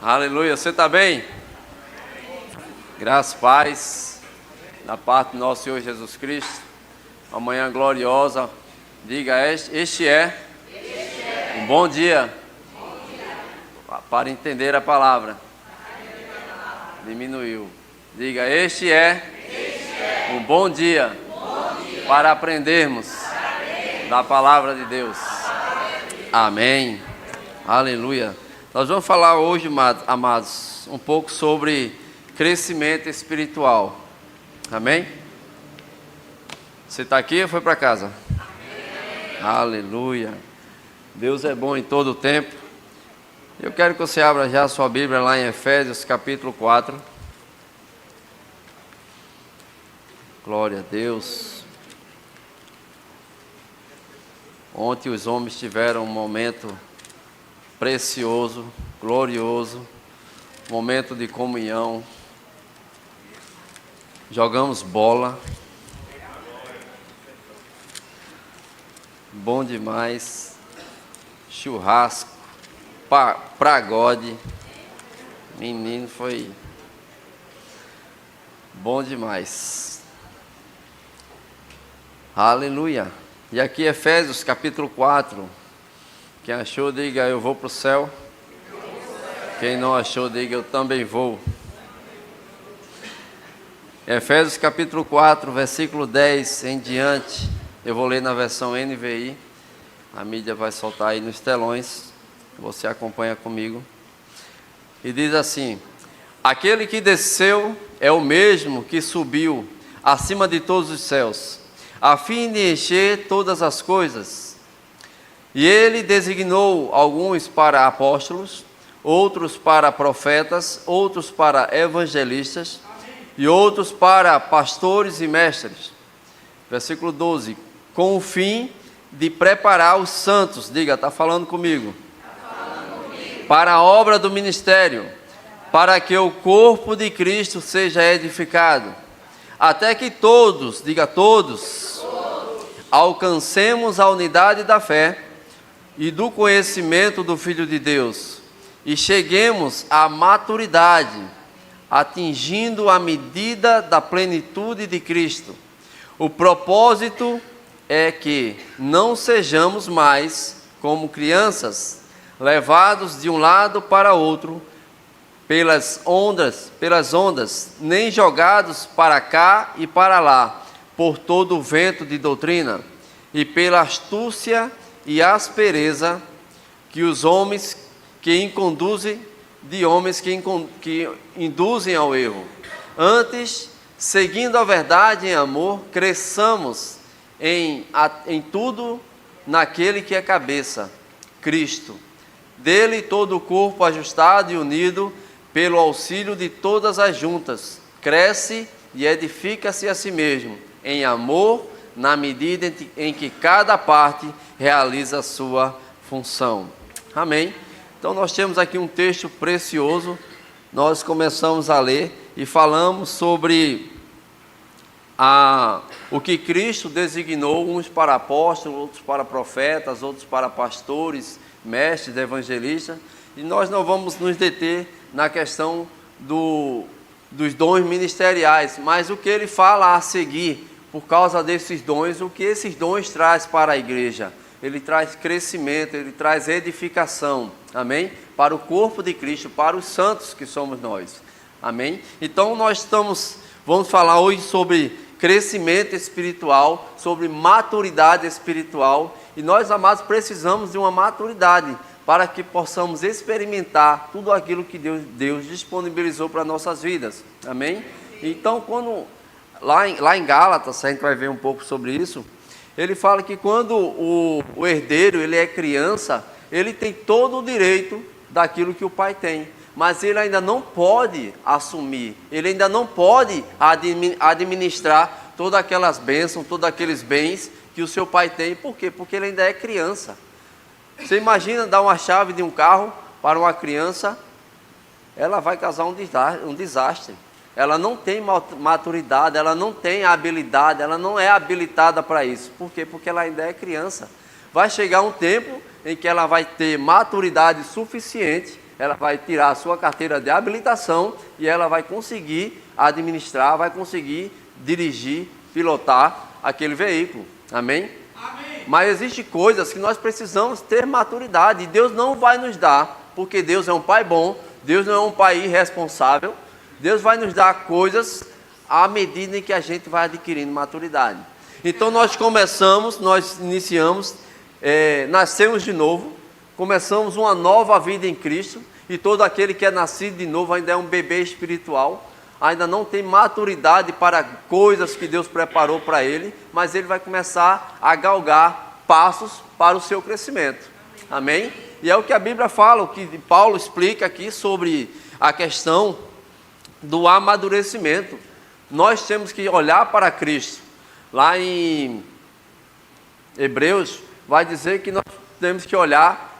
Aleluia, você está bem? Graças, paz, da parte do nosso Senhor Jesus Cristo. Uma manhã gloriosa. Diga, este é um bom dia para entender a palavra. Diminuiu. Diga, este é um bom dia para aprendermos da palavra de Deus. Amém. Aleluia. Nós vamos falar hoje, amados, um pouco sobre crescimento espiritual. Amém? Você está aqui ou foi para casa? Amém. Aleluia. Deus é bom em todo o tempo. Eu quero que você abra já a sua Bíblia lá em Efésios capítulo 4. Glória a Deus. Ontem os homens tiveram um momento precioso, glorioso, momento de comunhão. Jogamos bola. Bom demais. Churrasco, pagode. Menino, foi bom demais. Aleluia. E aqui Efésios capítulo 4. Quem achou, diga, eu vou para o céu. Quem não achou, diga, eu também vou. Efésios capítulo 4, versículo 10 em diante. Eu vou ler na versão NVI. A mídia vai soltar aí nos telões. Você acompanha comigo. E diz assim: aquele que desceu é o mesmo que subiu acima de todos os céus, a fim de encher todas as coisas. E ele designou alguns para apóstolos, outros para profetas, outros para evangelistas e outros para pastores e mestres. Versículo 12. Com o fim de preparar os santos, diga, está falando comigo, para a obra do ministério, para que o corpo de Cristo seja edificado, até que todos, diga todos, alcancemos a unidade da fé e do conhecimento do Filho de Deus, e cheguemos à maturidade, atingindo a medida da plenitude de Cristo. O propósito é que não sejamos mais como crianças, levados de um lado para outro pelas ondas, nem jogados para cá e para lá, por todo o vento de doutrina, e pela astúcia e aspereza que os homens que induzem ao erro. Antes, seguindo a verdade em amor, cresçamos em tudo naquele que é cabeça, Cristo. Dele todo o corpo ajustado e unido pelo auxílio de todas as juntas, cresce e edifica-se a si mesmo, em amor, na medida em que cada parte realiza a sua função. Amém? Então nós temos aqui um texto precioso. Nós começamos a ler e falamos sobre o que Cristo designou, uns para apóstolos, outros para profetas, outros para pastores, mestres, evangelistas. E nós não vamos nos deter na questão dos dons ministeriais, mas o que ele fala a seguir, por causa desses dons, o que esses dons traz para a igreja? Ele traz crescimento, ele traz edificação, amém? Para o corpo de Cristo, para os santos que somos nós, amém? Então vamos falar hoje sobre crescimento espiritual, sobre maturidade espiritual, e nós, amados, precisamos de uma maturidade para que possamos experimentar tudo aquilo que Deus disponibilizou para nossas vidas, amém? Então, lá em Gálatas, a gente vai ver um pouco sobre isso. Ele fala que quando o herdeiro ele é criança, ele tem todo o direito daquilo que o pai tem, mas ele ainda não pode assumir, ele ainda não pode administrar todas aquelas bênçãos, todos aqueles bens que o seu pai tem. Por quê? Porque ele ainda é criança. Você imagina dar uma chave de um carro para uma criança, ela vai causar um desastre. Ela não tem maturidade, ela não tem habilidade, ela não é habilitada para isso. Por quê? Porque ela ainda é criança. Vai chegar um tempo em que ela vai ter maturidade suficiente ela vai tirar a sua carteira de habilitação e ela vai conseguir administrar, vai conseguir dirigir, pilotar aquele veículo. Amém? Amém. Mas existem coisas que nós precisamos ter maturidade e Deus não vai nos dar, porque Deus é um Pai bom, Deus não é um Pai irresponsável. Deus vai nos dar coisas à medida em que a gente vai adquirindo maturidade. Então nós iniciamos, nascemos de novo, começamos uma nova vida em Cristo, e todo aquele que é nascido de novo ainda é um bebê espiritual, ainda não tem maturidade para coisas que Deus preparou para ele, mas ele vai começar a galgar passos para o seu crescimento. Amém? E é o que a Bíblia fala, o que Paulo explica aqui sobre a questão do amadurecimento. Nós temos que olhar para Cristo. Lá em Hebreus vai dizer que nós temos que olhar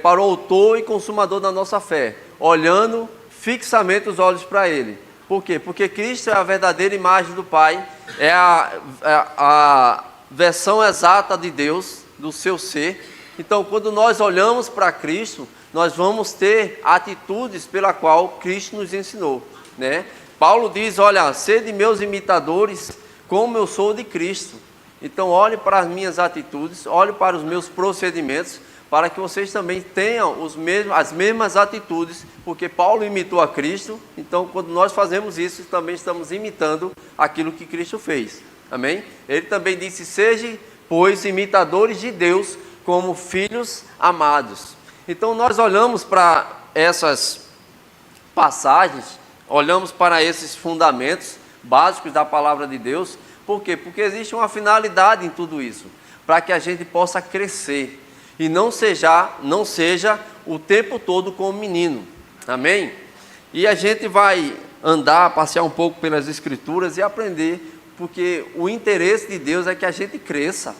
para o autor e consumador da nossa fé, olhando fixamente os olhos para Ele. Por quê? Porque Cristo é a verdadeira imagem do Pai, é a versão exata de Deus, do seu ser. Então, quando nós olhamos para Cristo, nós vamos ter atitudes pela qual Cristo nos ensinou, né? Paulo diz, olha, sede meus imitadores, como eu sou de Cristo. Então, olhe para as minhas atitudes, olhe para os meus procedimentos, para que vocês também tenham as mesmas atitudes, porque Paulo imitou a Cristo. Então, quando nós fazemos isso, também estamos imitando aquilo que Cristo fez. Amém? Ele também disse, sejam, pois, imitadores de Deus, como filhos amados. Então nós olhamos para essas passagens, olhamos para esses fundamentos básicos da palavra de Deus. Por quê? Porque existe uma finalidade em tudo isso, para que a gente possa crescer e não seja o tempo todo como menino. Amém? E a gente vai passear um pouco pelas Escrituras e aprender, porque o interesse de Deus é que a gente cresça.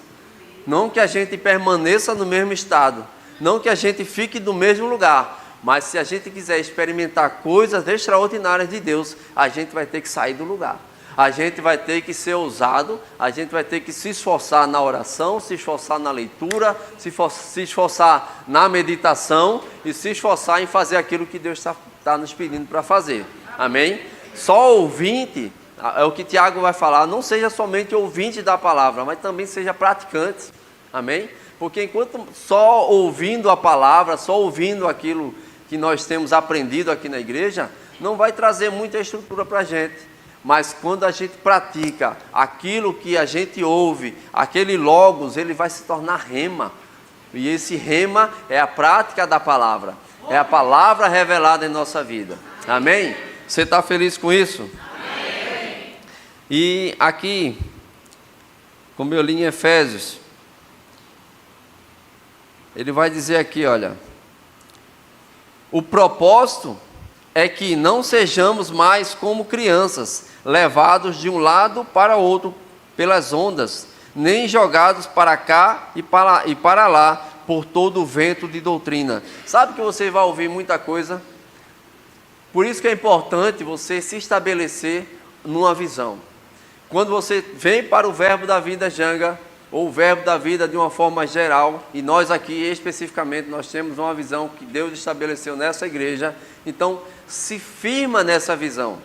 Não que a gente permaneça no mesmo estado, não que a gente fique no mesmo lugar, mas se a gente quiser experimentar coisas extraordinárias de Deus, a gente vai ter que sair do lugar. A gente vai ter que ser ousado, a gente vai ter que se esforçar na oração, se esforçar na leitura, se esforçar na meditação e se esforçar em fazer aquilo que Deus está nos pedindo para fazer. Amém? Só ouvinte, é o que Tiago vai falar, não seja somente ouvinte da palavra, mas também seja praticante. Amém? Porque enquanto só ouvindo a palavra, só ouvindo aquilo que nós temos aprendido aqui na igreja, não vai trazer muita estrutura para a gente. Mas quando a gente pratica aquilo que a gente ouve, aquele logos, ele vai se tornar rema. E esse rema é a prática da palavra, é a palavra revelada em nossa vida. Amém? Você está feliz com isso? E aqui, como eu li em Efésios, ele vai dizer aqui, olha, o propósito é que não sejamos mais como crianças, levados de um lado para outro pelas ondas, nem jogados para cá e para lá por todo o vento de doutrina. Sabe que você vai ouvir muita coisa? Por isso que é importante você se estabelecer numa visão. Quando você vem para o Verbo da Vida Janga, ou o Verbo da Vida de uma forma geral, e nós aqui especificamente, nós temos uma visão que Deus estabeleceu nessa igreja, então se firma nessa visão.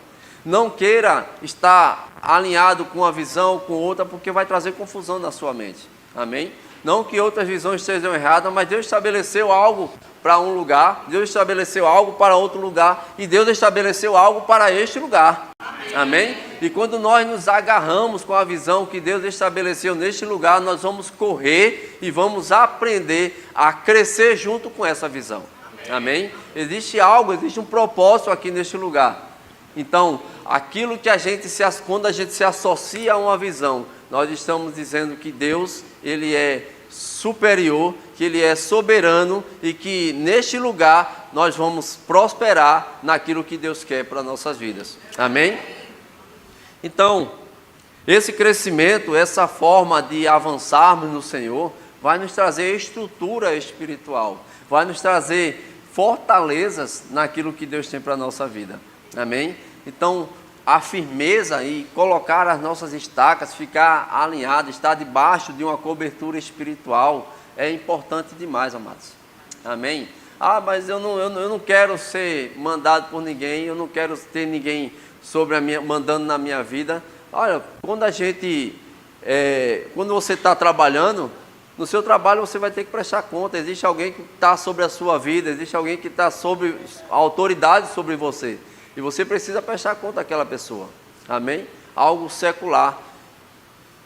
Não queira estar alinhado com uma visão, com outra, porque vai trazer confusão na sua mente. Amém? Não que outras visões estejam erradas, mas Deus estabeleceu algo para um lugar, Deus estabeleceu algo para outro lugar, e Deus estabeleceu algo para este lugar. Amém? E quando nós nos agarramos com a visão que Deus estabeleceu neste lugar, nós vamos correr e vamos aprender a crescer junto com essa visão. Amém? Existe um propósito aqui neste lugar. Então, aquilo que quando a gente se associa a uma visão, nós estamos dizendo que Deus, Ele é superior, que Ele é soberano e que neste lugar nós vamos prosperar naquilo que Deus quer para nossas vidas. Amém? Então, esse crescimento, essa forma de avançarmos no Senhor, vai nos trazer estrutura espiritual, vai nos trazer fortalezas naquilo que Deus tem para a nossa vida. Amém? Então, a firmeza e colocar as nossas estacas, ficar alinhado, estar debaixo de uma cobertura espiritual, é importante demais, amados. Amém? Ah, mas eu não quero ser mandado por ninguém, eu não quero ter ninguém mandando na minha vida. Olha, quando você está trabalhando, no seu trabalho você vai ter que prestar conta. Existe alguém que está sobre a sua vida, existe alguém que está sobre a autoridade sobre você. E você precisa prestar conta àquela pessoa. Amém? Algo secular.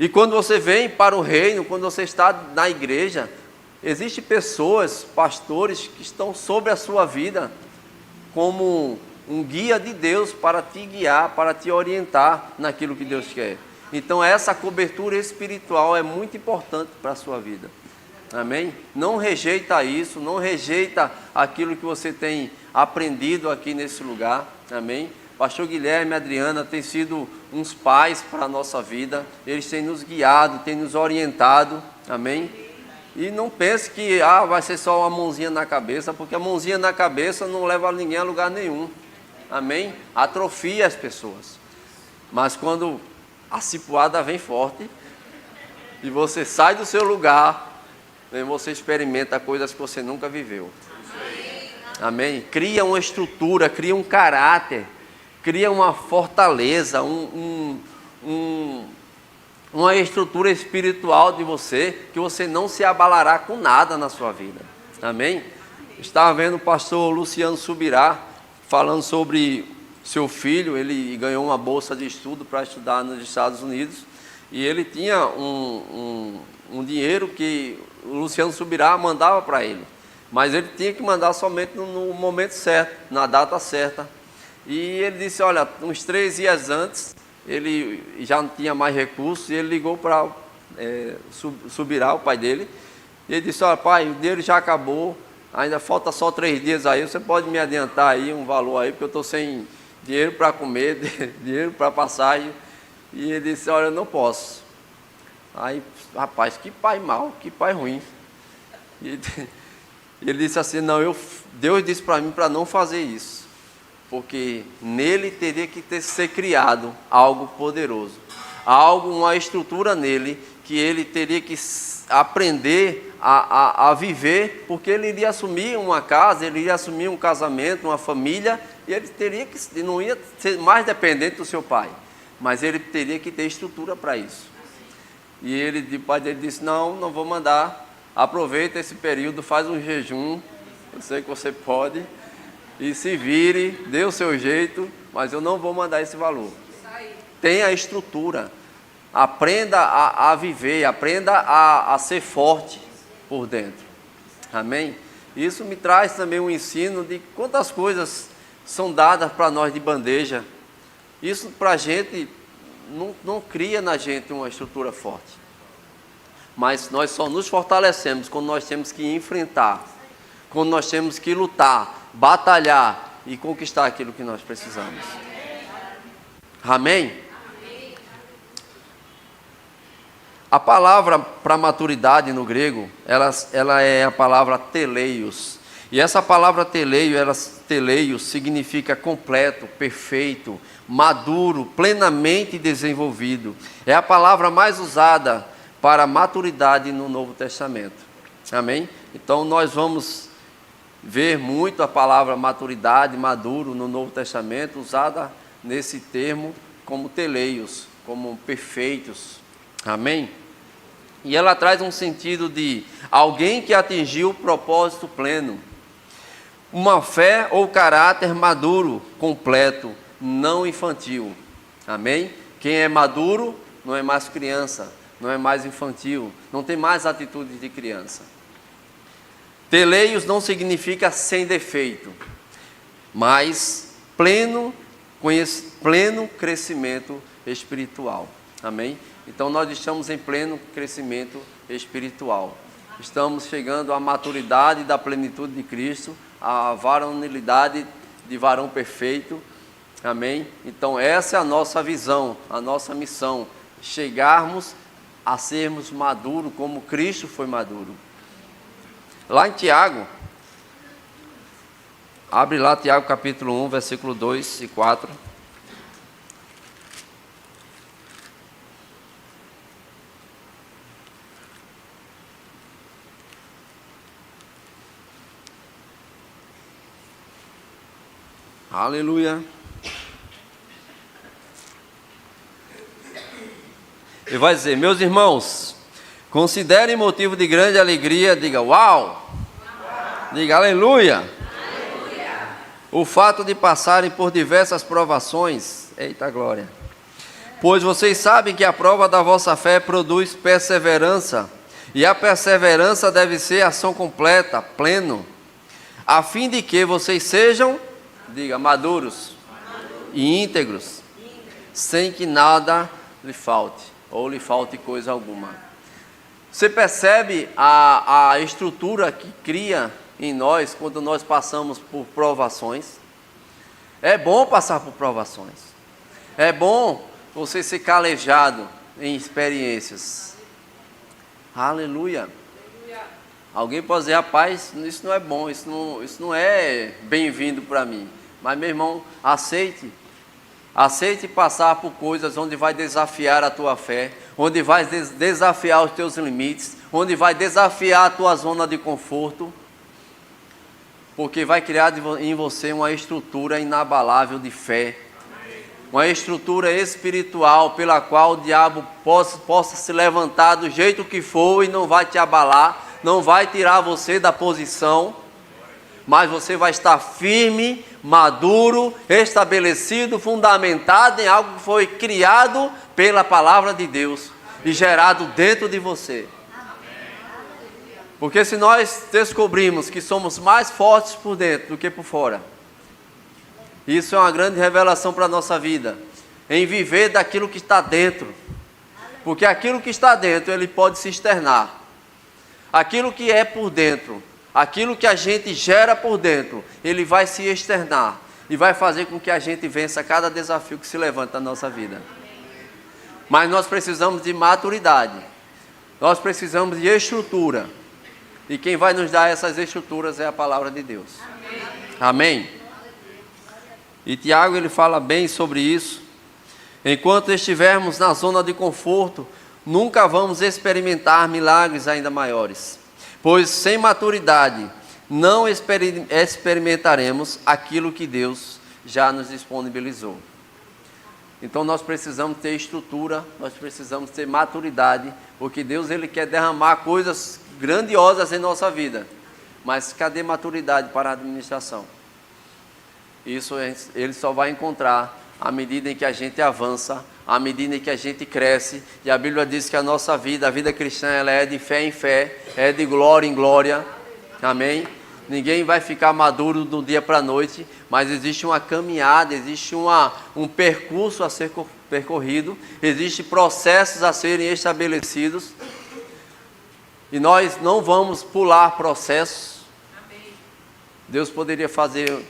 E quando você vem para o reino, quando você está na igreja, existem pessoas, pastores, que estão sobre a sua vida como um guia de Deus para te guiar, para te orientar naquilo que Deus quer. Então essa cobertura espiritual é muito importante para a sua vida. Amém? Não rejeita isso, não rejeita aquilo que você tem aprendido aqui nesse lugar. Amém? Pastor Guilherme e Adriana têm sido uns pais para a nossa vida. Eles têm nos guiado, têm nos orientado. Amém? E não pense que vai ser só uma mãozinha na cabeça, porque a mãozinha na cabeça não leva ninguém a lugar nenhum. Amém? Atrofia as pessoas. Mas quando a cipuada vem forte e você sai do seu lugar, você experimenta coisas que você nunca viveu. Amém? Cria uma estrutura, cria um caráter, cria uma fortaleza, uma estrutura espiritual de você, que você não se abalará com nada na sua vida. Amém? Estava vendo o pastor Luciano Subirá falando sobre seu filho. Ele ganhou uma bolsa de estudo para estudar nos Estados Unidos, e ele tinha um dinheiro que o Luciano Subirá mandava para ele, mas ele tinha que mandar somente no momento certo, na data certa. E ele disse, olha, uns 3 dias antes, ele já não tinha mais recursos, e ele ligou para Subirá, o pai dele, e ele disse, olha, pai, o dinheiro já acabou, ainda falta só 3 dias aí, você pode me adiantar aí um valor aí, porque eu estou sem dinheiro para comer, dinheiro para passagem. E ele disse, olha, eu não posso. Aí, rapaz, que pai mau, que pai ruim. E ele disse assim, não, Deus disse para mim para não fazer isso, porque nele teria que ser criado algo poderoso, uma estrutura nele, que ele teria que aprender a viver, porque ele iria assumir uma casa, ele iria assumir um casamento, uma família, e ele não ia ser mais dependente do seu pai, mas ele teria que ter estrutura para isso. E o pai dele disse, não vou mandar, aproveita esse período, faz um jejum, eu sei que você pode, e se vire, dê o seu jeito, mas eu não vou mandar esse valor. Tenha a estrutura, aprenda a viver, aprenda a ser forte por dentro. Amém? Isso me traz também um ensino de quantas coisas são dadas para nós de bandeja. Isso para a gente não cria na gente uma estrutura forte, mas nós só nos fortalecemos quando nós temos que enfrentar, quando nós temos que lutar, batalhar e conquistar aquilo que nós precisamos. Amém? A palavra para maturidade no grego, ela é a palavra teleios. E essa palavra teleios significa completo, perfeito, maduro, plenamente desenvolvido. É a palavra mais usada para maturidade no Novo Testamento. Amém? Então nós vamos ver muito a palavra maturidade, maduro no Novo Testamento, usada nesse termo como teleios, como perfeitos. Amém? E ela traz um sentido de alguém que atingiu o propósito pleno, uma fé ou caráter maduro, completo, não infantil. Amém? Quem é maduro não é mais criança, não é mais infantil, não tem mais atitude de criança. Teleios não significa sem defeito, mas pleno crescimento espiritual. Amém? Então nós estamos em pleno crescimento espiritual. Estamos chegando à maturidade da plenitude de Cristo, à varonilidade de varão perfeito. Amém? Então essa é a nossa visão, a nossa missão, chegarmos a sermos maduros como Cristo foi maduro. Lá em Tiago, abre lá Tiago capítulo 1, versículo 2 e 4. Aleluia. Ele vai dizer: meus irmãos, considerem motivo de grande alegria, diga uau, diga aleluia, o fato de passarem por diversas provações, eita glória, pois vocês sabem que a prova da vossa fé produz perseverança, e a perseverança deve ser ação completa, pleno, a fim de que vocês sejam, diga, maduros e íntegros, sem que nada lhe falte, ou lhe falte coisa alguma. Você percebe a estrutura que cria em nós quando nós passamos por provações? É bom passar por provações. É bom você ser calejado em experiências. Aleluia. Alguém pode dizer: rapaz, isso não é bom, isso não é bem-vindo para mim. Mas, meu irmão, aceite passar por coisas onde vai desafiar a tua fé, onde vai desafiar os teus limites, onde vai desafiar a tua zona de conforto, porque vai criar em você uma estrutura inabalável de fé, uma estrutura espiritual pela qual o diabo possa se levantar do jeito que for e não vai te abalar, não vai tirar você da posição, mas você vai estar firme, maduro, estabelecido, fundamentado em algo que foi criado pela palavra de Deus e gerado dentro de você. Porque se nós descobrimos que somos mais fortes por dentro do que por fora, isso é uma grande revelação para a nossa vida, em viver daquilo que está dentro, porque aquilo que está dentro, ele pode se externar. Aquilo que é por dentro, aquilo que a gente gera por dentro, ele vai se externar e vai fazer com que a gente vença cada desafio que se levanta na nossa vida. Mas nós precisamos de maturidade, nós precisamos de estrutura, e quem vai nos dar essas estruturas é a palavra de Deus. Amém? E Tiago, ele fala bem sobre isso. Enquanto estivermos na zona de conforto, nunca vamos experimentar milagres ainda maiores, pois sem maturidade não experimentaremos aquilo que Deus já nos disponibilizou. Então nós precisamos ter estrutura, nós precisamos ter maturidade, porque Deus, ele quer derramar coisas grandiosas em nossa vida, mas cadê maturidade para a administração? Isso ele só vai encontrar à medida em que a gente avança, à medida em que a gente cresce, e a Bíblia diz que a nossa vida, a vida cristã, ela é de fé em fé, é de glória em glória, amém? Ninguém vai ficar maduro do dia para a noite, mas existe uma caminhada, existe um percurso a ser percorrido, existem processos a serem estabelecidos, e nós não vamos pular processos. Deus poderia fazer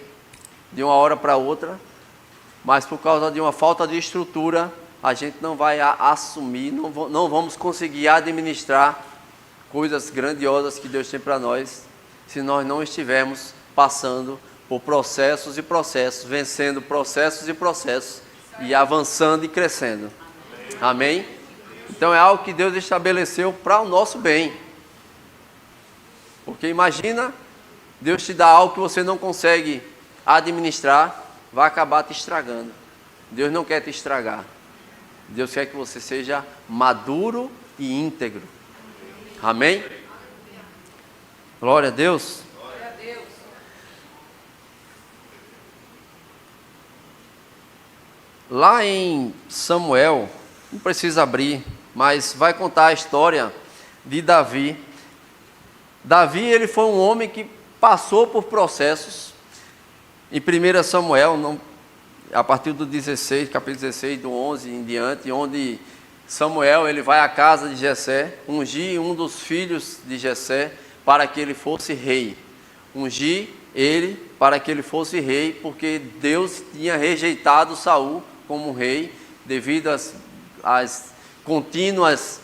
de uma hora para outra, mas por causa de uma falta de estrutura, a gente não vai assumir, não vamos conseguir administrar coisas grandiosas que Deus tem para nós, se nós não estivermos passando por processos e processos, vencendo processos e processos, e avançando e crescendo. Amém? Então é algo que Deus estabeleceu para o nosso bem. Porque imagina, Deus te dá algo que você não consegue administrar, vai acabar te estragando. Deus não quer te estragar. Deus quer que você seja maduro e íntegro. Amém? Glória a Deus. Glória a Deus. Lá em Samuel, não precisa abrir, mas vai contar a história de Davi. Davi, ele foi um homem que passou por processos. Em 1 Samuel, a partir do 16, capítulo 16, do 11 em diante, onde Samuel, ele vai à casa de Jessé, ungir um dos filhos de Jessé para que ele fosse rei. Ungir ele para que ele fosse rei, porque Deus tinha rejeitado Saul como rei, devido às contínuas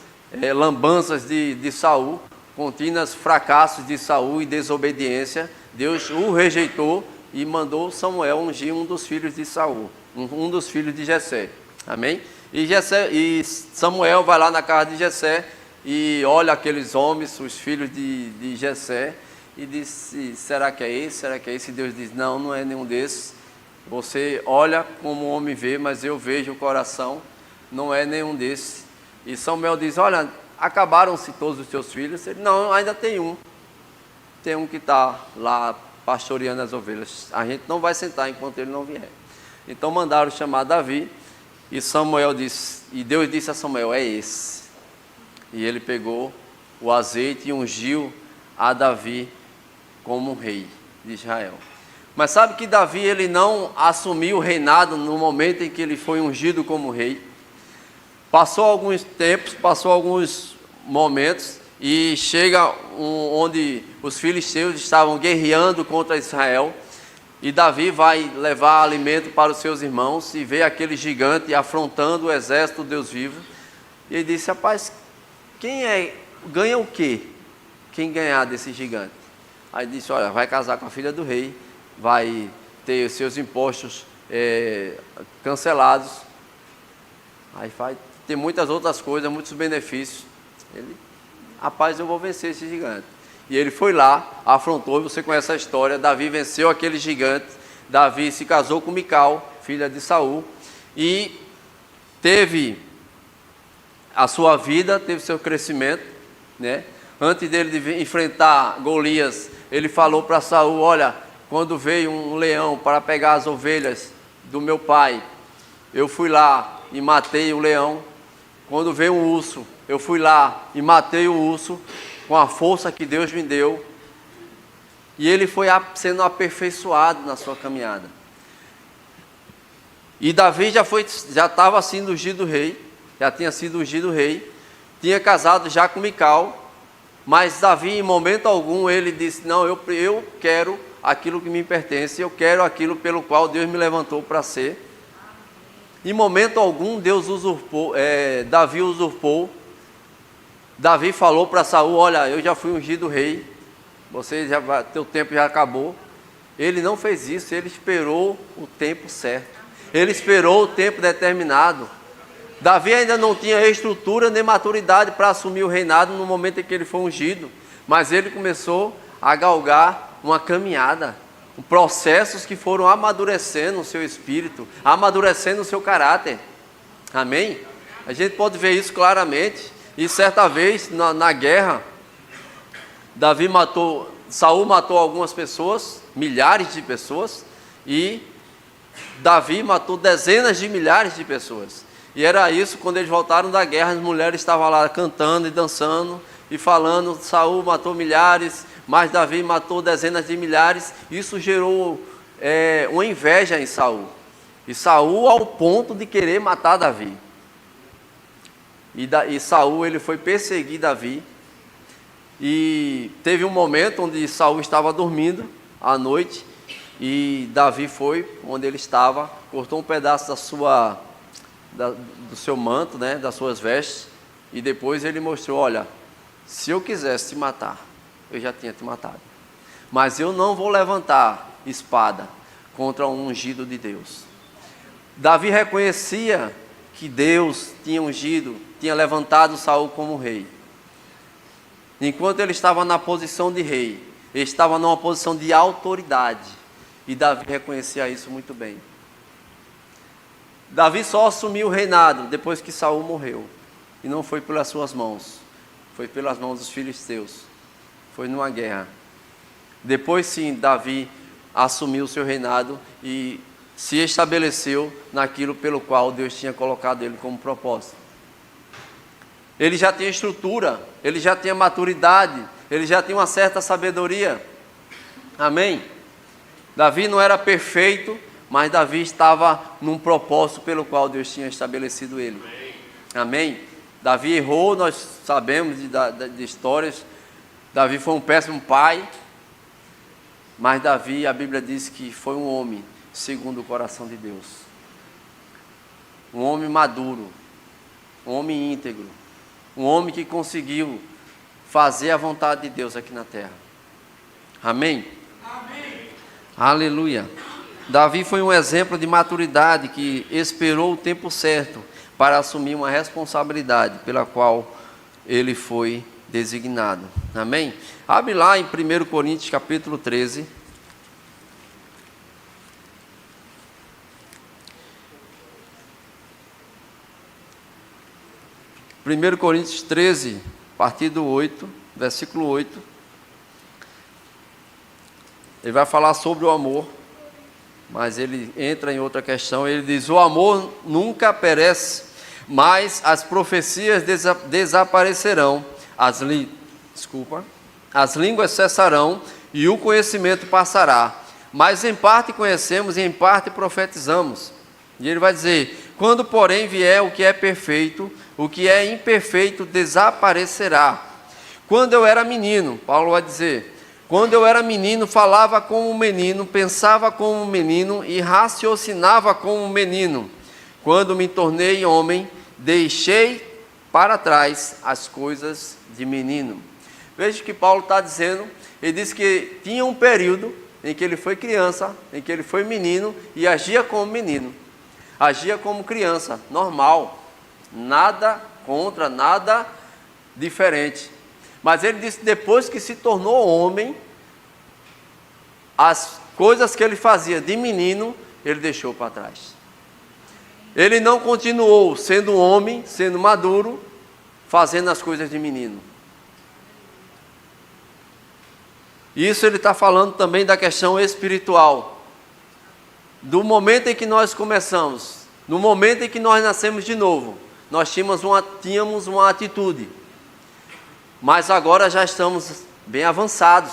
lambanças de Saul, contínuos fracassos de Saul e desobediência. Deus o rejeitou e mandou Samuel ungir um dos filhos de Saul, um dos filhos de Jessé. Amém? E Samuel vai lá na casa de Jessé e olha aqueles homens, os filhos de Jessé, e disse: será que é esse? Será que é esse? E Deus diz: não, não é nenhum desses. Você olha como o homem vê, mas eu vejo o coração, não é nenhum desses. E Samuel diz, olha, acabaram-se todos os teus filhos? Ele, não, ainda tem um. Tem um que está lá pastoreando as ovelhas. A gente não vai sentar enquanto ele não vier. Então mandaram chamar Davi. E Samuel disse, e Deus disse a Samuel, é esse. E ele pegou o azeite e ungiu a Davi como rei de Israel. Mas sabe que Davi, ele não assumiu o reinado no momento em que ele foi ungido como rei. Passou alguns tempos, passou alguns momentos, e chega onde os filisteus estavam guerreando contra Israel, e Davi vai levar alimento para os seus irmãos, e vê aquele gigante afrontando o exército do Deus vivo, e ele disse, rapaz, ganha o quê? Quem ganhar desse gigante? Aí disse, olha, vai casar com a filha do rei, vai ter os seus impostos cancelados, aí vai ter muitas outras coisas, muitos benefícios. Ele, rapaz, eu vou vencer esse gigante. E ele foi lá, afrontou, e você conhece a história, Davi venceu aquele gigante, Davi se casou com Mical, filha de Saul, e teve a sua vida, teve seu crescimento, né? Antes dele de enfrentar Golias, ele falou para Saul, olha, quando veio um leão para pegar as ovelhas do meu pai, eu fui lá e matei o leão. Quando veio um urso, eu fui lá e matei o urso com a força que Deus me deu. E ele foi sendo aperfeiçoado na sua caminhada. E Davi já estava sendo ungido rei, já tinha sido ungido rei, tinha casado já com Mical, mas Davi em momento algum ele disse, não, eu quero aquilo que me pertence, eu quero aquilo pelo qual Deus me levantou para ser. Em momento algum Davi usurpou. Davi falou para Saul, olha, eu já fui ungido rei, teu tempo já acabou. Ele não fez isso, ele esperou o tempo certo, ele esperou o tempo determinado. Davi ainda não tinha estrutura nem maturidade para assumir o reinado no momento em que ele foi ungido, mas ele começou a galgar uma caminhada, processos que foram amadurecendo o seu espírito, amadurecendo o seu caráter. Amém? A gente pode ver isso claramente. E certa vez na guerra, Saul matou algumas pessoas, milhares de pessoas, e Davi matou dezenas de milhares de pessoas. E era isso, quando eles voltaram da guerra, as mulheres estavam lá cantando e dançando e falando, Saul matou milhares, mas Davi matou dezenas de milhares. Isso gerou uma inveja em Saul. E Saul ao ponto de querer matar Davi. E Saul ele foi perseguir Davi. E teve um momento onde Saul estava dormindo à noite. E Davi foi onde ele estava, cortou um pedaço do seu manto, né, das suas vestes. E depois ele mostrou, olha, se eu quisesse te matar, eu já tinha te matado. Mas eu não vou levantar espada contra um ungido de Deus. Davi reconhecia que Deus tinha ungido, tinha levantado Saul como rei. Enquanto ele estava na posição de rei, ele estava numa posição de autoridade. E Davi reconhecia isso muito bem. Davi só assumiu o reinado depois que Saul morreu. E não foi pelas suas mãos, foi pelas mãos dos filisteus. Foi numa guerra. Depois sim, Davi assumiu o seu reinado e se estabeleceu naquilo pelo qual Deus tinha colocado ele como propósito. Ele já tinha estrutura, ele já tinha maturidade, ele já tinha uma certa sabedoria. Amém? Davi não era perfeito, mas Davi estava num propósito pelo qual Deus tinha estabelecido ele. Amém? Davi errou, nós sabemos de histórias. Davi foi um péssimo pai, mas Davi, a Bíblia diz que foi um homem segundo o coração de Deus. Um homem maduro, um homem íntegro, um homem que conseguiu fazer a vontade de Deus aqui na terra. Amém? Amém. Aleluia. Davi foi um exemplo de maturidade que esperou o tempo certo para assumir uma responsabilidade pela qual ele foi designado. Amém? Abre lá em 1 Coríntios capítulo 13. 1 Coríntios 13, a partir do 8, versículo 8. Ele vai falar sobre o amor, mas ele entra em outra questão. Ele diz: o amor nunca perece, mas as profecias desaparecerão, as línguas cessarão e o conhecimento passará. Mas em parte conhecemos e em parte profetizamos. E ele vai dizer: quando porém vier o que é perfeito, o que é imperfeito desaparecerá. Quando eu era menino, Paulo vai dizer, quando eu era menino, falava como um menino, pensava como um menino e raciocinava como um menino. Quando me tornei homem, deixei para trás as coisas de menino. Veja o que Paulo está dizendo. Ele diz que tinha um período em que ele foi criança, em que ele foi menino e agia como menino. Agia como criança, normal. Nada contra, nada diferente. Mas ele disse que depois que se tornou homem, as coisas que ele fazia de menino, ele deixou para trás. Ele não continuou sendo homem, sendo maduro, fazendo as coisas de menino. Isso ele está falando também da questão espiritual. Do momento em que nós começamos, no momento em que nós nascemos de novo, nós tínhamos uma atitude. Mas agora já estamos bem avançados.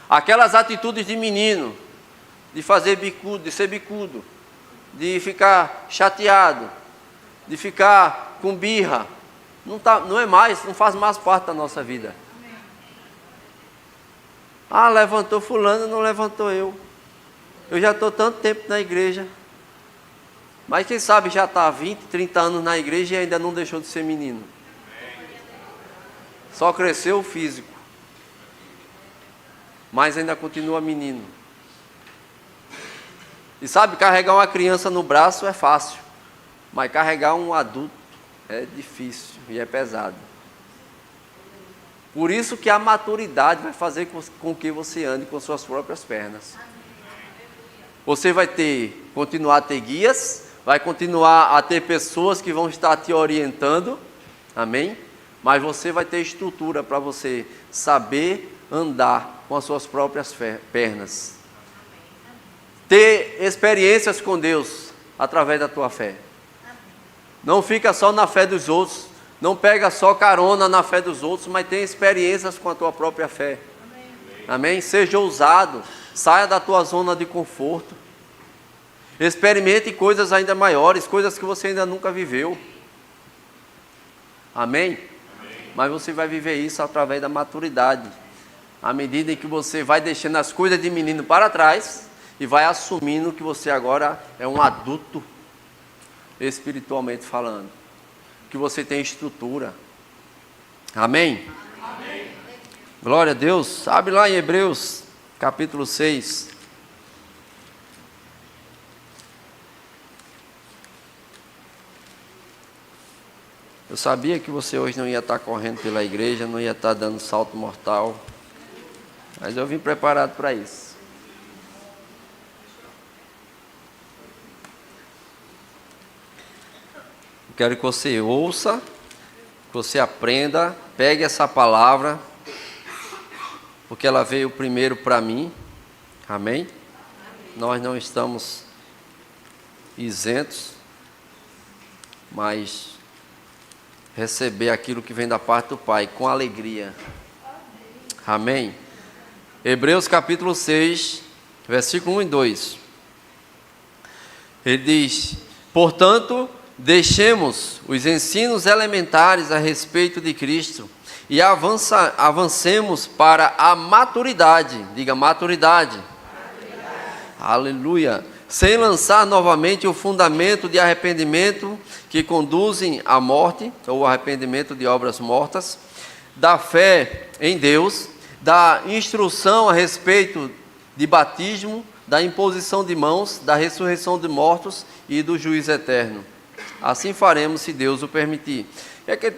Aquelas atitudes de menino, de fazer bicudo, de ser bicudo, de ficar chateado, de ficar com birra, não faz mais parte da nossa vida. Ah, levantou fulano, não levantou eu. Eu já estou tanto tempo na igreja. Mas quem sabe já está há 20, 30 anos na igreja e ainda não deixou de ser menino. Só cresceu o físico. Mas ainda continua menino. E sabe, carregar uma criança no braço é fácil. Mas carregar um adulto é difícil e é pesado. Por isso que a maturidade vai fazer com que você ande com suas próprias pernas. Você vai continuar a ter guias, vai continuar a ter pessoas que vão estar te orientando, amém? Mas você vai ter estrutura para você saber andar com as suas próprias pernas. Ter experiências com Deus através da tua fé. Não fica só na fé dos outros. Não pega só carona na fé dos outros, mas tem experiências com a tua própria fé. Amém? Seja ousado. Saia da tua zona de conforto. Experimente coisas ainda maiores, coisas que você ainda nunca viveu. Amém? Mas você vai viver isso através da maturidade. À medida em que você vai deixando as coisas de menino para trás e vai assumindo que você agora é um adulto, espiritualmente falando. Que você tem estrutura. Amém? Amém? Glória a Deus. Abre lá em Hebreus, capítulo 6. Eu sabia que você hoje não ia estar correndo pela igreja, não ia estar dando salto mortal. Mas eu vim preparado para isso. Quero que você ouça, que você aprenda, pegue essa palavra, porque ela veio primeiro para mim, amém? Nós não estamos isentos, mas receber aquilo que vem da parte do Pai, com alegria, amém? Hebreus capítulo 6, versículo 1 e 2, ele diz: portanto, deixemos os ensinos elementares a respeito de Cristo e avancemos para a maturidade. Diga maturidade. Aleluia. Sem lançar novamente o fundamento de arrependimento que conduzem à morte, ou arrependimento de obras mortas, da fé em Deus, da instrução a respeito de batismo, da imposição de mãos, da ressurreição de mortos e do juízo eterno. Assim faremos, se Deus o permitir. O que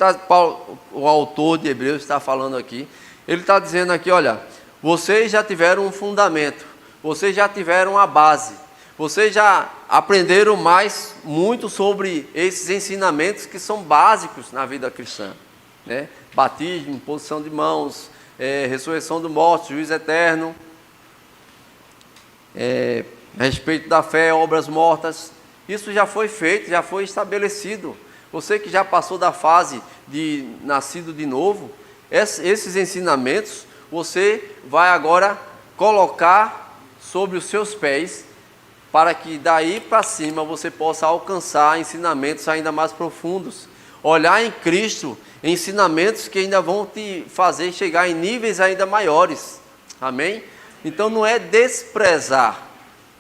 o autor de Hebreus está falando aqui? Ele está dizendo aqui, olha, vocês já tiveram um fundamento, vocês já tiveram a base, Vocês já aprenderam muito sobre esses ensinamentos que são básicos na vida cristã, né? Batismo, imposição de mãos, ressurreição do morto, juízo eterno, a respeito da fé, obras mortas. Isso já foi feito, já foi estabelecido. Você que já passou da fase de nascido de novo, esses ensinamentos você vai agora colocar sobre os seus pés, para que daí para cima você possa alcançar ensinamentos ainda mais profundos. Olhar em Cristo, ensinamentos que ainda vão te fazer chegar em níveis ainda maiores. Amém? Então não é desprezar.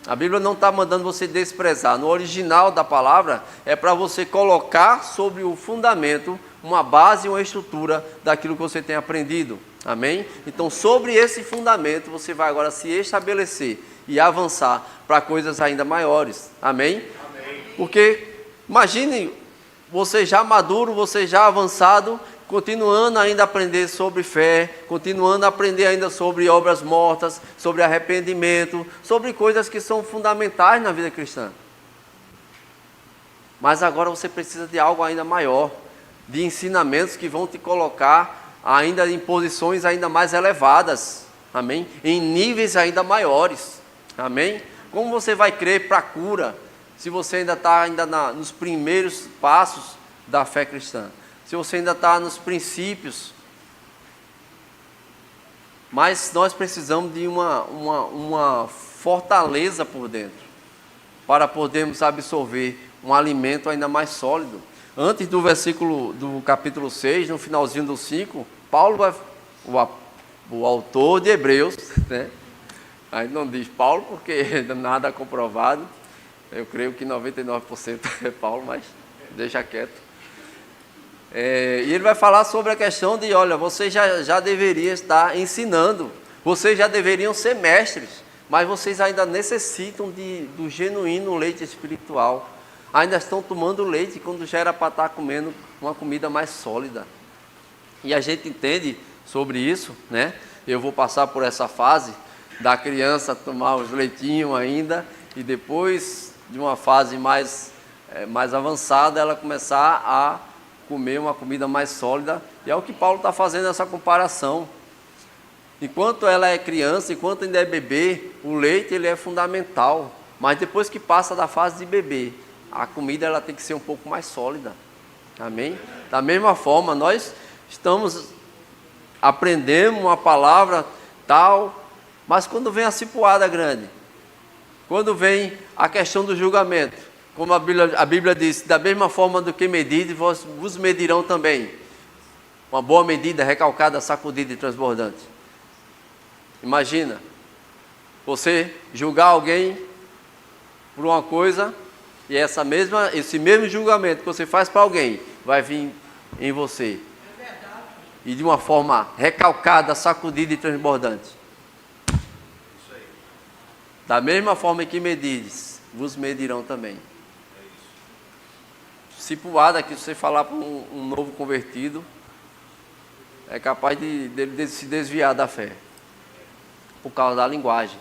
A Bíblia não está mandando você desprezar. No original da palavra é para você colocar sobre o fundamento uma base, uma estrutura daquilo que você tem aprendido. Amém? Então sobre esse fundamento você vai agora se estabelecer e avançar para coisas ainda maiores. Amém? Amém. Porque imagine você já maduro, você já avançado, continuando ainda a aprender sobre fé, continuando a aprender ainda sobre obras mortas, sobre arrependimento, sobre coisas que são fundamentais na vida cristã. Mas agora você precisa de algo ainda maior, de ensinamentos que vão te colocar ainda em posições ainda mais elevadas. Amém? Em níveis ainda maiores. Amém? Como você vai crer para a cura, se você ainda está nos primeiros passos da fé cristã? Se você ainda está nos princípios? Mas nós precisamos de uma fortaleza por dentro, para podermos absorver um alimento ainda mais sólido. Antes do versículo do capítulo 6, no finalzinho do 5, Paulo o autor de Hebreus, né? Aí não diz Paulo porque nada é comprovado. Eu creio que 99% é Paulo, mas deixa quieto. E ele vai falar sobre a questão de, olha, vocês já deveriam estar ensinando, vocês já deveriam ser mestres, mas vocês ainda necessitam do genuíno leite espiritual. Ainda estão tomando leite quando já era para estar comendo uma comida mais sólida. E a gente entende sobre isso, né? Eu vou passar por essa fase da criança tomar os leitinhos ainda, e depois de uma fase mais avançada, ela começar a comer uma comida mais sólida. E é o que Paulo está fazendo essa comparação. Enquanto ela é criança, enquanto ainda é bebê, o leite ele é fundamental, mas depois que passa da fase de bebê, a comida ela tem que ser um pouco mais sólida. Amém? Da mesma forma, nós aprendemos uma palavra tal, mas quando vem a cipuada grande, quando vem a questão do julgamento, como a Bíblia diz, da mesma forma do que medide, vos medirão também. Uma boa medida, recalcada, sacudida e transbordante. Imagina, você julgar alguém por uma coisa, e esse mesmo julgamento que você faz para alguém, vai vir em você. E de uma forma recalcada, sacudida e transbordante. Da mesma forma que medides, vos medirão também. Cipuada que você falar para um novo convertido, é capaz dele se desviar da fé, por causa da linguagem.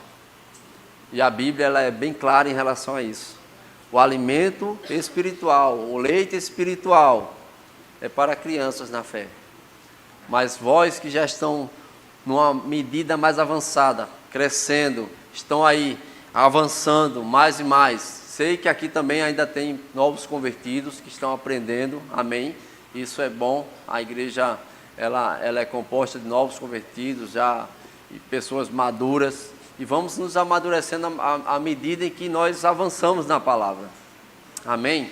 E a Bíblia ela é bem clara em relação a isso. O alimento espiritual, o leite espiritual, é para crianças na fé. Mas vós que já estão numa medida mais avançada, crescendo, estão aí avançando mais e mais. Sei que aqui também ainda tem novos convertidos que estão aprendendo, amém? Isso é bom. A igreja ela é composta de novos convertidos, e pessoas maduras, e vamos nos amadurecendo à medida em que nós avançamos na palavra. Amém?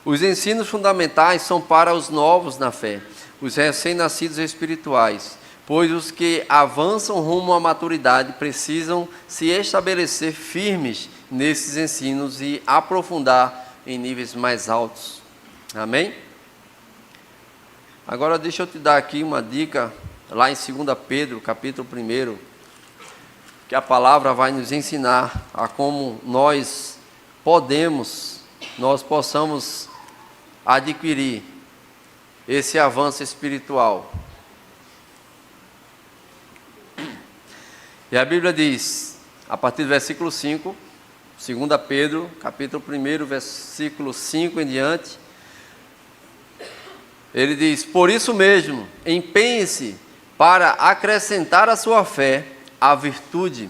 Os ensinos fundamentais são para os novos na fé, os recém-nascidos espirituais, pois os que avançam rumo à maturidade precisam se estabelecer firmes nesses ensinos e aprofundar em níveis mais altos. Amém? Agora deixa eu te dar aqui uma dica, lá em 2 Pedro, capítulo 1, que a palavra vai nos ensinar a como nós possamos adquirir esse avanço espiritual. E E a Bíblia diz, a partir do versículo 5, 2 Pedro, capítulo 1, versículo 5 em diante, ele diz: por isso mesmo, empenhe-se para acrescentar à sua fé a virtude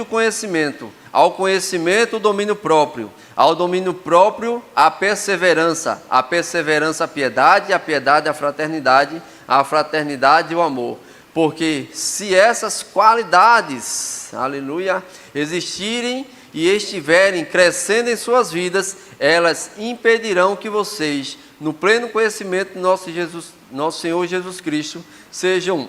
o conhecimento, ao conhecimento o domínio próprio, ao domínio próprio a perseverança a piedade, a piedade a fraternidade o amor. Porque se essas qualidades, aleluia, existirem e estiverem crescendo em suas vidas, elas impedirão que vocês, no pleno conhecimento do nosso Senhor Jesus Cristo, sejam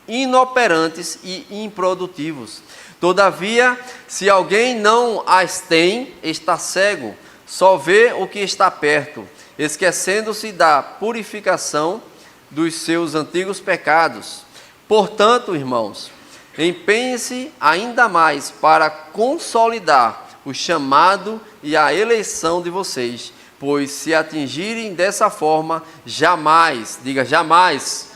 inoperantes e improdutivos. Todavia, se alguém não as tem, está cego, só vê o que está perto, esquecendo-se da purificação dos seus antigos pecados. Portanto, irmãos, empenhem-se ainda mais para consolidar o chamado e a eleição de vocês, pois se atingirem dessa forma, jamais, diga jamais,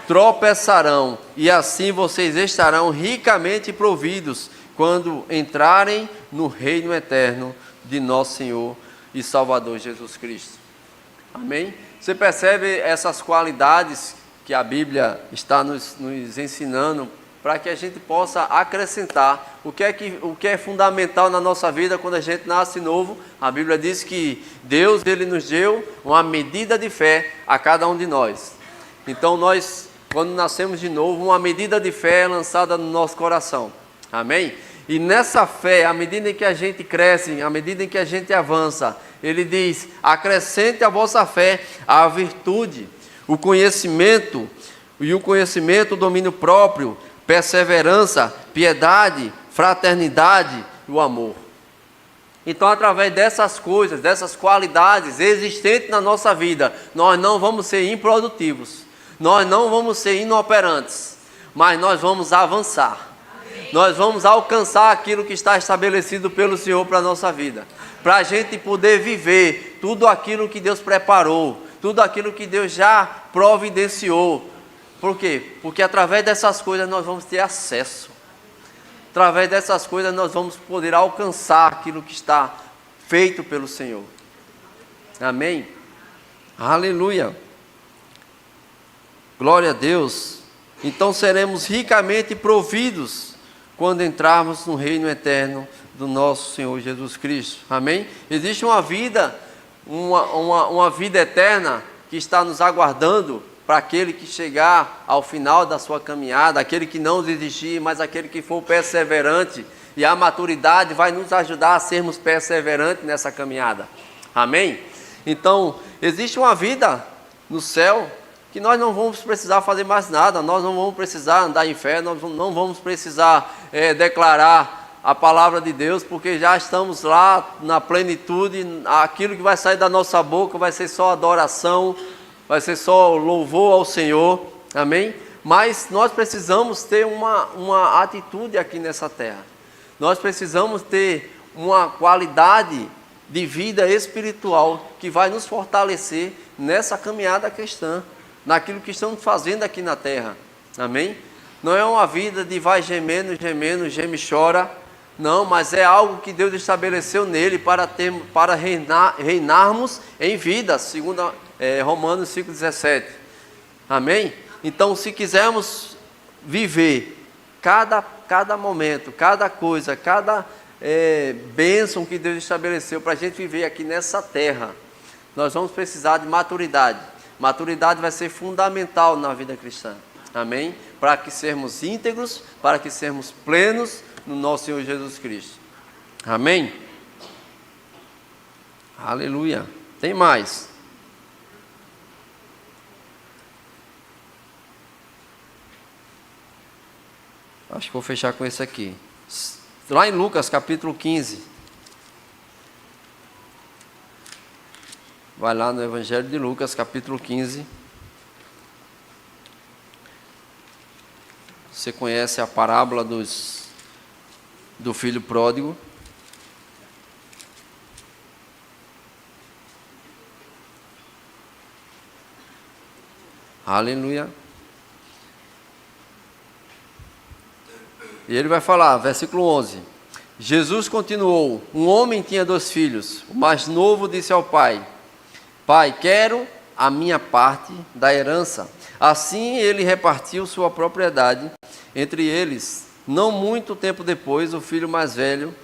tropeçarão, e assim vocês estarão ricamente providos quando entrarem no reino eterno de nosso Senhor e Salvador Jesus Cristo. Amém? Você percebe essas qualidades que a Bíblia está nos ensinando para que a gente possa acrescentar o que é fundamental na nossa vida quando a gente nasce novo. A Bíblia diz que Deus, Ele nos deu uma medida de fé a cada um de nós. Então nós, quando nascemos de novo, uma medida de fé é lançada no nosso coração. Amém? E nessa fé, à medida em que a gente cresce, à medida em que a gente avança, Ele diz: acrescente à vossa fé a virtude, o conhecimento, o domínio próprio, perseverança, piedade, fraternidade e o amor. Então, através dessas coisas, dessas qualidades existentes na nossa vida, nós não vamos ser improdutivos, nós não vamos ser inoperantes, mas nós vamos avançar. Nós vamos alcançar aquilo que está estabelecido pelo Senhor para a nossa vida, para a gente poder viver tudo aquilo que Deus preparou, tudo aquilo que Deus já providenciou. Por quê? Porque através dessas coisas nós vamos ter acesso. Através dessas coisas nós vamos poder alcançar aquilo que está feito pelo Senhor. Amém? Aleluia! Glória a Deus! Então seremos ricamente providos quando entrarmos no reino eterno do nosso Senhor Jesus Cristo. Amém? Existe uma vida, uma vida eterna que está nos aguardando para aquele que chegar ao final da sua caminhada, aquele que não desistir, mas aquele que for perseverante. E a maturidade vai nos ajudar a sermos perseverantes nessa caminhada. Amém? Então, existe uma vida no céu que nós não vamos precisar fazer mais nada, nós não vamos precisar andar em fé, nós não vamos precisar declarar a palavra de Deus, porque já estamos lá na plenitude. Aquilo que vai sair da nossa boca vai ser só adoração, vai ser só louvor ao Senhor, amém? Mas nós precisamos ter uma atitude aqui nessa terra, nós precisamos ter uma qualidade de vida espiritual que vai nos fortalecer nessa caminhada cristã, naquilo que estamos fazendo aqui na terra, amém? Não é uma vida de vai gemendo, geme e chora, não, mas é algo que Deus estabeleceu nele para reinarmos em vida, segundo Romanos 5,17, amém? Então, se quisermos viver cada momento, cada coisa, cada bênção que Deus estabeleceu para a gente viver aqui nessa terra, nós vamos precisar de maturidade. Maturidade vai ser fundamental na vida cristã, amém? Para que sermos íntegros, para que sermos plenos no nosso Senhor Jesus Cristo, amém? Aleluia. Tem mais. Acho que vou fechar com esse aqui. Lá em Lucas capítulo 15. Vai lá no Evangelho de Lucas, capítulo 15. Você conhece a parábola do filho pródigo. Aleluia. E ele vai falar, versículo 11. Jesus continuou: um homem tinha 2 filhos. O mais novo disse ao pai: Pai, quero a minha parte da herança. Assim ele repartiu sua propriedade entre eles. Não muito tempo depois, o filho mais velho,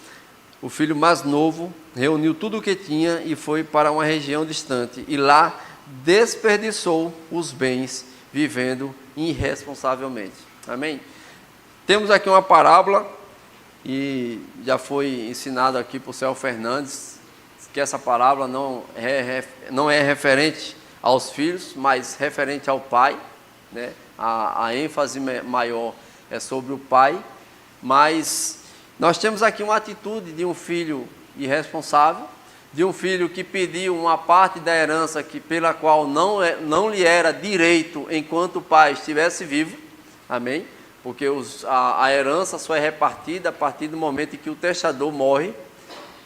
o filho mais novo, reuniu tudo o que tinha e foi para uma região distante. E lá desperdiçou os bens, vivendo irresponsavelmente. Amém? Temos aqui uma parábola, e já foi ensinado aqui por Céu Fernandes, que essa parábola não é referente aos filhos, mas referente ao pai, né? A ênfase maior é sobre o pai, mas nós temos aqui uma atitude de um filho irresponsável, de um filho que pediu uma parte da herança pela qual não lhe era direito enquanto o pai estivesse vivo, amém? Porque a herança só é repartida a partir do momento em que o testador morre.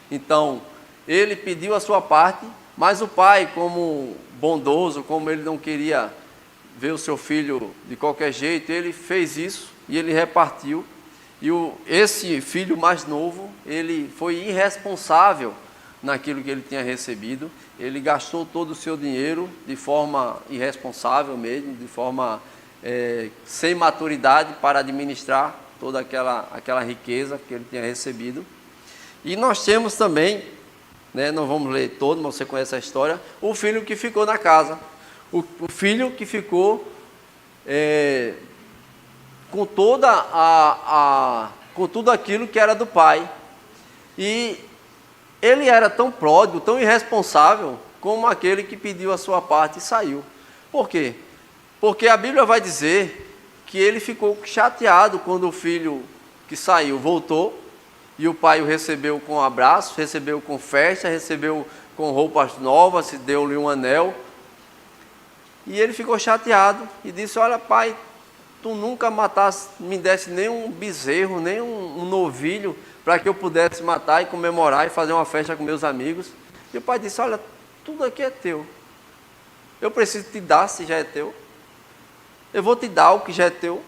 Então, ele pediu a sua parte, mas o pai, como bondoso, como ele não queria ver o seu filho de qualquer jeito, ele fez isso e ele repartiu. E esse filho mais novo, ele foi irresponsável naquilo que ele tinha recebido. Ele gastou todo o seu dinheiro de forma irresponsável mesmo, de forma sem maturidade para administrar toda aquela riqueza que ele tinha recebido. E nós temos também, né, não vamos ler todo, mas você conhece a história, o filho que ficou na casa, o filho que ficou com com tudo aquilo que era do pai. E ele era tão pródigo, tão irresponsável, como aquele que pediu a sua parte e saiu. Por quê? Porque a Bíblia vai dizer que ele ficou chateado quando o filho que saiu voltou, e o pai o recebeu com abraço, recebeu com festa, recebeu com roupas novas, deu-lhe um anel. E ele ficou chateado e disse: olha, pai, tu nunca me desse nem um bezerro, nem um novilho, para que eu pudesse matar e comemorar e fazer uma festa com meus amigos. E o pai disse: olha, tudo aqui é teu. Eu preciso te dar se já é teu. Eu vou te dar o que já é teu.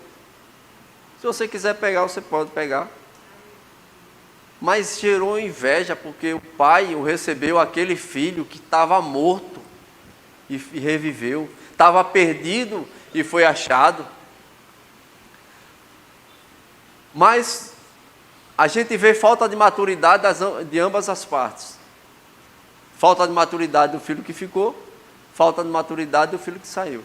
Se você quiser pegar, você pode pegar. Mas gerou inveja, porque o pai o recebeu, aquele filho que estava morto e reviveu, estava perdido e foi achado. Mas a gente vê falta de maturidade de ambas as partes. Falta de maturidade do filho que ficou, falta de maturidade do filho que saiu,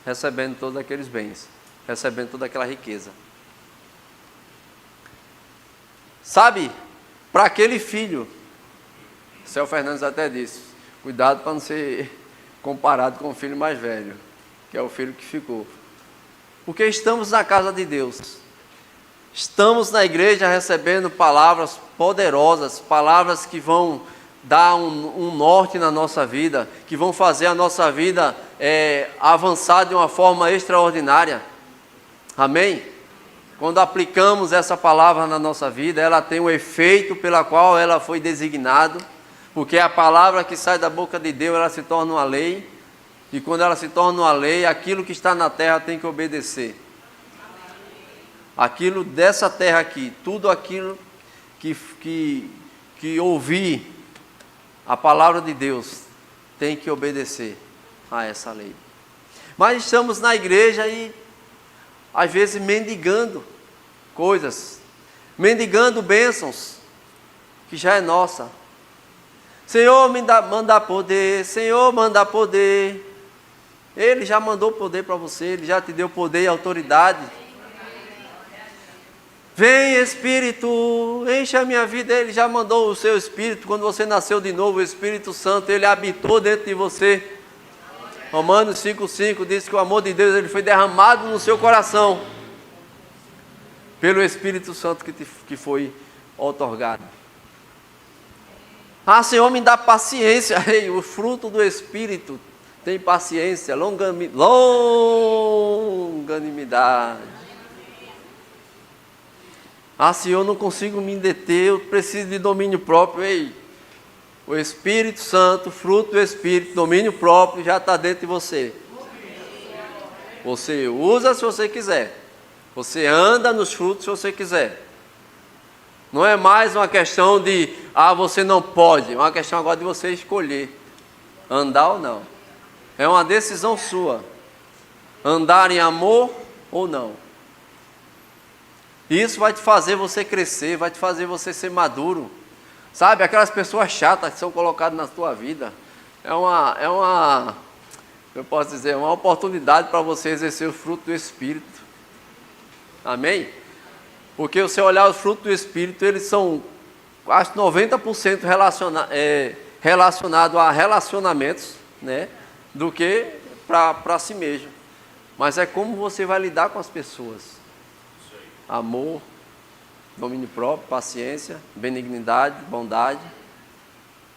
recebendo todos aqueles bens, recebendo toda aquela riqueza. Sabe, para aquele filho, o Céu Fernandes até disse, cuidado para não ser comparado com o filho mais velho, que é o filho que ficou. Porque estamos na casa de Deus, estamos na igreja recebendo palavras poderosas, palavras que vão dar um norte na nossa vida, que vão fazer a nossa vida avançar de uma forma extraordinária. Amém? Quando aplicamos essa palavra na nossa vida, ela tem o efeito pela qual ela foi designada, porque a palavra que sai da boca de Deus, ela se torna uma lei, e quando ela se torna uma lei, aquilo que está na terra tem que obedecer. Aquilo dessa terra aqui, tudo aquilo que ouvir a palavra de Deus, tem que obedecer a essa lei. Mas estamos na igreja e às vezes mendigando coisas, mendigando bênçãos, que já é nossa. Senhor, manda poder, Senhor, manda poder. Ele já mandou poder para você, Ele já te deu poder e autoridade. Vem Espírito, enche a minha vida. Ele já mandou o seu Espírito, quando você nasceu de novo, o Espírito Santo, Ele habitou dentro de você. Romanos 5,5 diz que o amor de Deus ele foi derramado no seu coração pelo Espírito Santo que foi outorgado. Ah, Senhor, me dá paciência. Ei, o fruto do Espírito tem paciência, longanimidade. Ah, Senhor, não consigo me deter, eu preciso de domínio próprio. Ei, o Espírito Santo, fruto do Espírito, domínio próprio, já está dentro de você. Você usa se você quiser, Você anda nos frutos se você quiser. Não é mais uma questão de, você não pode. É uma questão agora de você escolher andar ou não. É uma decisão sua. Andar em amor ou não. Isso vai te fazer você crescer, vai te fazer você ser maduro. Sabe, aquelas pessoas chatas que são colocadas na tua vida, eu posso dizer, uma oportunidade para você exercer o fruto do Espírito. Amém? Porque se você olhar os frutos do Espírito, eles são quase 90% relacionados a relacionamentos, né, do que para si mesmo. Mas é como você vai lidar com as pessoas. Amor, domínio próprio, paciência, benignidade, bondade.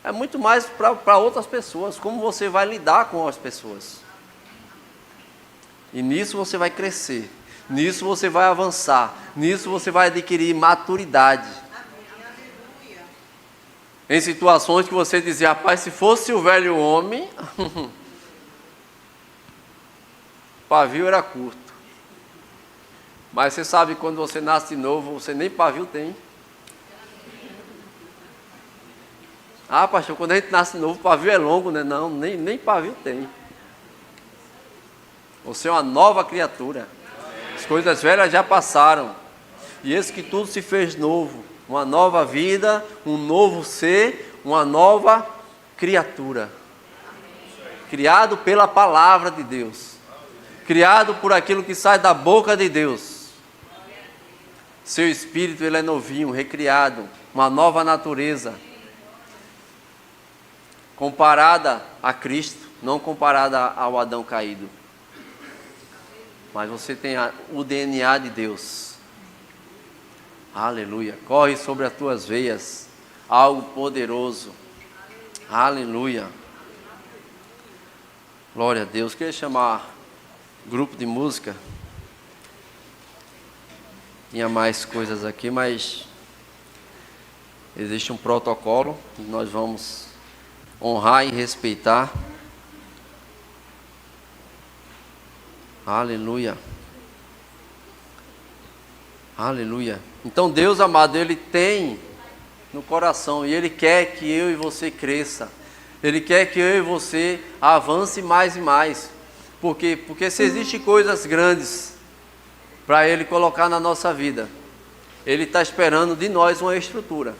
É muito mais para outras pessoas, como você vai lidar com as pessoas. E nisso você vai crescer, nisso você vai avançar, nisso você vai adquirir maturidade. Em situações que você dizia, rapaz, se fosse o velho homem, o pavio era curto. Mas você sabe, quando você nasce de novo, você nem pavio tem. Pastor, quando a gente nasce de novo, o pavio é longo, né? Não, nem pavio tem. Você é uma nova criatura. As coisas velhas já passaram. E eis que tudo se fez novo. Uma nova vida, um novo ser, uma nova criatura. Criado pela palavra de Deus. Criado por aquilo que sai da boca de Deus. Seu espírito, ele é novinho, recriado, uma nova natureza, comparada a Cristo, não comparada ao Adão caído. Mas você tem o DNA de Deus. Aleluia. Corre sobre as tuas veias algo poderoso. Aleluia. Glória a Deus. Queria chamar grupo de música. Tinha mais coisas aqui, mas existe um protocolo que nós vamos honrar e respeitar. Aleluia. Aleluia. Então Deus amado, Ele tem no coração e Ele quer que eu e você cresça. Ele quer que eu e você avance mais e mais. Por quê? Porque se existem coisas grandes para Ele colocar na nossa vida, Ele está esperando de nós uma estrutura.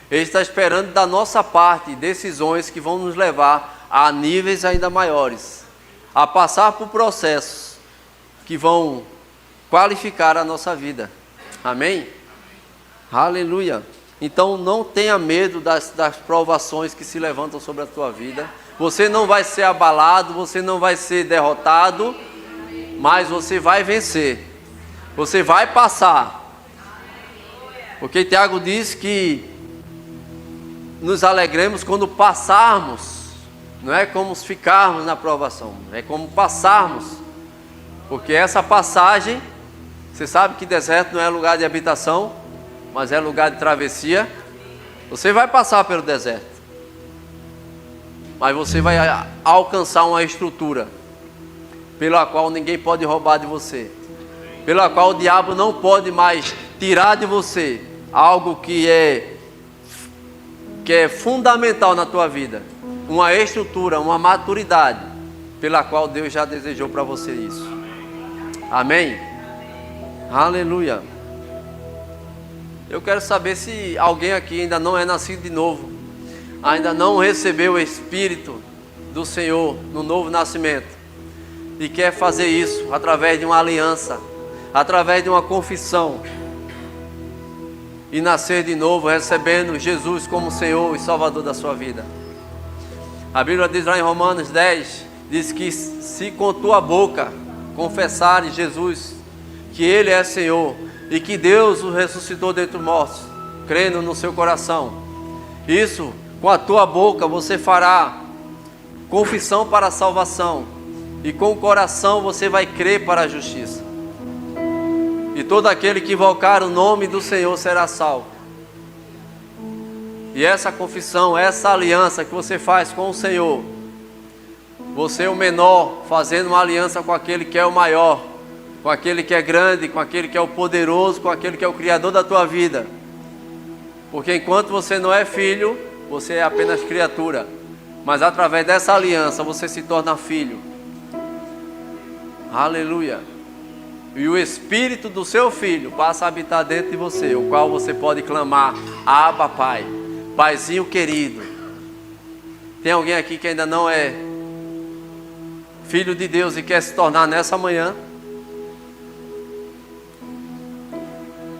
Ele está esperando da nossa parte decisões que vão nos levar a níveis ainda maiores, a passar por processos que vão qualificar a nossa vida. Amém? Aleluia. Então não tenha medo das provações que se levantam sobre a tua vida. Você não vai ser abalado, você não vai ser derrotado, mas você vai vencer. Você vai passar. Porque Tiago diz que nos alegremos quando passarmos. Não é como ficarmos na provação, é como passarmos. Porque essa passagem, você sabe que deserto não é lugar de habitação, mas é lugar de travessia. Você vai passar pelo deserto, mas você vai alcançar uma estrutura pela qual ninguém pode roubar de você, pela qual o diabo não pode mais tirar de você algo que é fundamental na tua vida, uma estrutura, uma maturidade, pela qual Deus já desejou para você isso. Amém? Aleluia. Eu quero saber se alguém aqui ainda não é nascido de novo, ainda não recebeu o Espírito do Senhor no novo nascimento, e quer fazer isso através de uma aliança, através de uma confissão, e nascer de novo, recebendo Jesus como Senhor e Salvador da sua vida. A Bíblia diz lá em Romanos 10, diz que se com tua boca confessares Jesus, que Ele é Senhor, e que Deus o ressuscitou dentre os mortos, crendo no seu coração, isso, com a tua boca você fará confissão para a salvação, e com o coração você vai crer para a justiça. E todo aquele que invocar o nome do Senhor será salvo. E essa confissão, essa aliança que você faz com o Senhor, você é o menor fazendo uma aliança com aquele que é o maior, com aquele que é grande, com aquele que é o poderoso, com aquele que é o Criador da tua vida. Porque enquanto você não é filho, você é apenas criatura. Mas através dessa aliança você se torna filho. Aleluia. E o Espírito do seu Filho passa a habitar dentro de você, o qual você pode clamar: Abba, Pai, Paizinho querido. Tem alguém aqui que ainda não é filho de Deus e quer se tornar nessa manhã?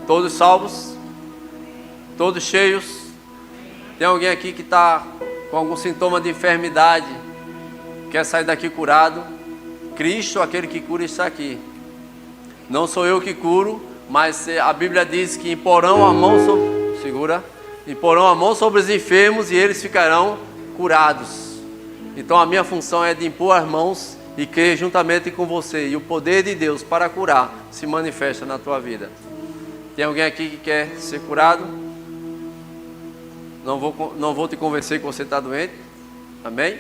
Todos salvos? Todos cheios? Tem alguém aqui que está com algum sintoma de enfermidade, quer sair daqui curado? Cristo, aquele que cura, está aqui. Não sou eu que curo, mas a Bíblia diz que imporão a mão imporão a mão sobre os enfermos e eles ficarão curados. Então a minha função é de impor as mãos e crer juntamente com você, e o poder de Deus para curar se manifesta na tua vida. Tem alguém aqui que quer ser curado? Não vou te convencer que você está doente. Amém?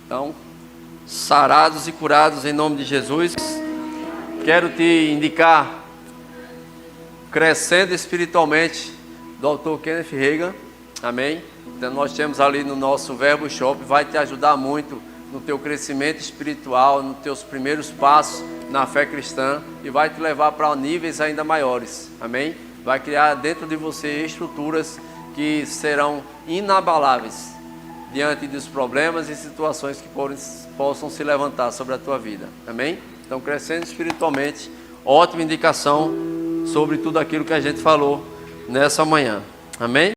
Então, sarados e curados em nome de Jesus. Quero te indicar Crescendo Espiritualmente, do autor Kenneth Hagin. Amém? Então nós temos ali no nosso Verbo Shop, vai te ajudar muito no teu crescimento espiritual, nos teus primeiros passos na fé cristã, e vai te levar para níveis ainda maiores. Amém? Vai criar dentro de você estruturas que serão inabaláveis diante dos problemas e situações que possam se levantar sobre a tua vida. Amém? Então, Crescendo Espiritualmente, ótima indicação sobre tudo aquilo que a gente falou nessa manhã. Amém?